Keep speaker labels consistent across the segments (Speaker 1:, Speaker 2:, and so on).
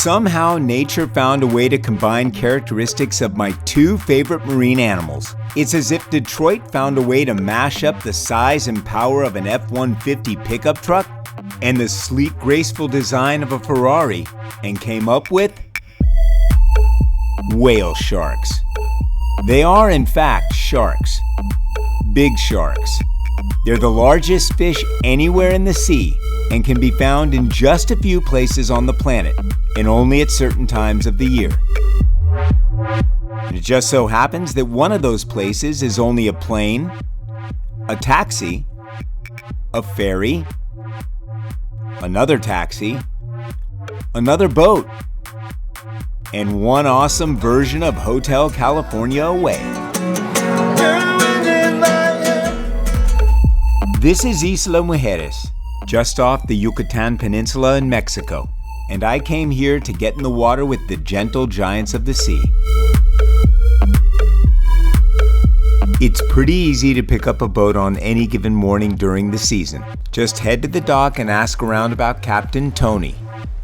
Speaker 1: Somehow, nature found a way to combine characteristics of my two favorite marine animals. It's as if Detroit found a way to mash up the size and power of an F-150 pickup truck and the sleek, graceful design of a Ferrari and came up with whale sharks. They are, in fact, sharks. Big sharks. They're the largest fish anywhere in the sea and can be found in just a few places on the planet and only at certain times of the year. It just so happens that one of those places is only a plane, a taxi, a ferry, another taxi, another boat, and one awesome version of Hotel California away. This is Isla Mujeres, just off the Yucatan Peninsula in Mexico, and I came here to get in the water with the gentle giants of the sea. It's pretty easy to pick up a boat on any given morning during the season. Just head to the dock and ask around about Captain Tony.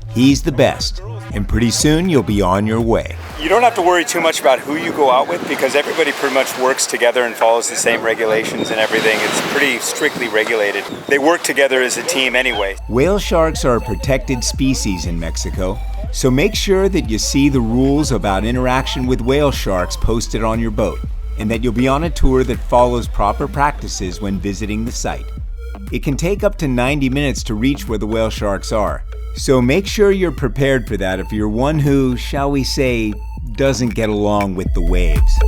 Speaker 1: He's the best, and pretty soon you'll be on your way. You don't have to worry too much about who you go out with because everybody pretty much works together and follows the same regulations and everything. It's pretty strictly regulated. They work together as a team anyway. Whale sharks are a protected species in Mexico, so make sure that you see the rules about interaction with whale sharks posted on your boat, and that you'll be on a tour that follows proper practices when visiting the site. It can take up to 90 minutes to reach where the whale sharks are, so make sure you're prepared for that if you're one who, shall we say, doesn't get along with the waves.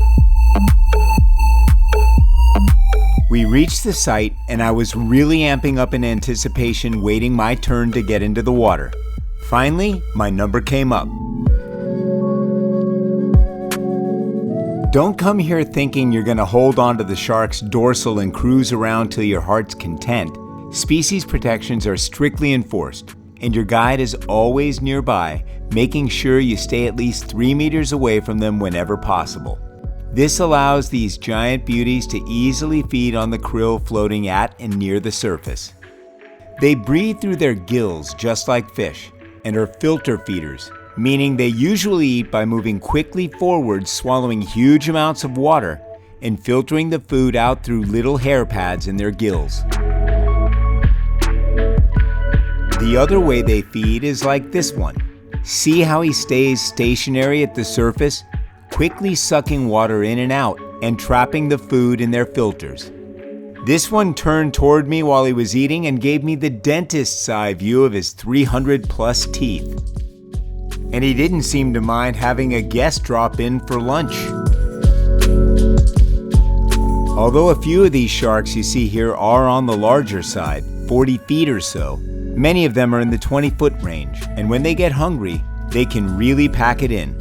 Speaker 1: We reached the site and I was really amping up in anticipation, waiting my turn to get into the water. Finally, my number came up. Don't come here thinking you're going to hold onto the shark's dorsal and cruise around till your heart's content. Species protections are strictly enforced, and your guide is always nearby, making sure you stay at least 3 meters away from them whenever possible. This allows these giant beauties to easily feed on the krill floating at and near the surface. They breathe through their gills just like fish, and are filter feeders, meaning they usually eat by moving quickly forward, swallowing huge amounts of water, and filtering the food out through little hair pads in their gills. The other way they feed is like this one. See how he stays stationary at the surface, quickly sucking water in and out and trapping the food in their filters. This one turned toward me while he was eating and gave me the dentist's eye view of his 300 plus teeth. And he didn't seem to mind having a guest drop in for lunch. Although a few of these sharks you see here are on the larger side, 40 feet or so, many of them are in the 20-foot range, and when they get hungry, they can really pack it in.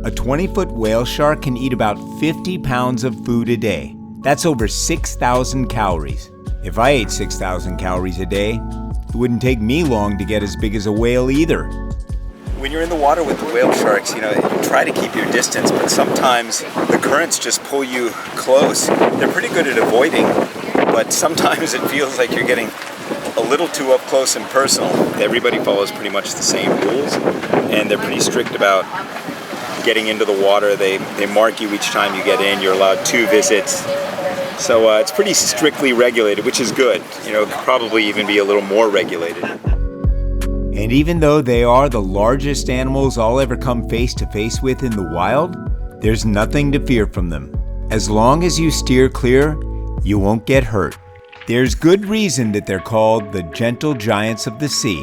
Speaker 1: A 20-foot whale shark can eat about 50 pounds of food a day. That's over 6,000 calories. If I ate 6,000 calories a day, it wouldn't take me long to get as big as a whale either. When you're in the water with the whale sharks, try to keep your distance, but sometimes the currents just pull you close. They're pretty good at avoiding, but sometimes it feels like you're getting a little too up close and personal. Everybody follows pretty much the same rules, and they're pretty strict about getting into the water. They mark you each time you get in. You're allowed 2 visits. So it's pretty strictly regulated, which is good. It could probably even be a little more regulated. And even though they are the largest animals I'll ever come face to face with in the wild, there's nothing to fear from them. As long as you steer clear, you won't get hurt. There's good reason that they're called the gentle giants of the sea.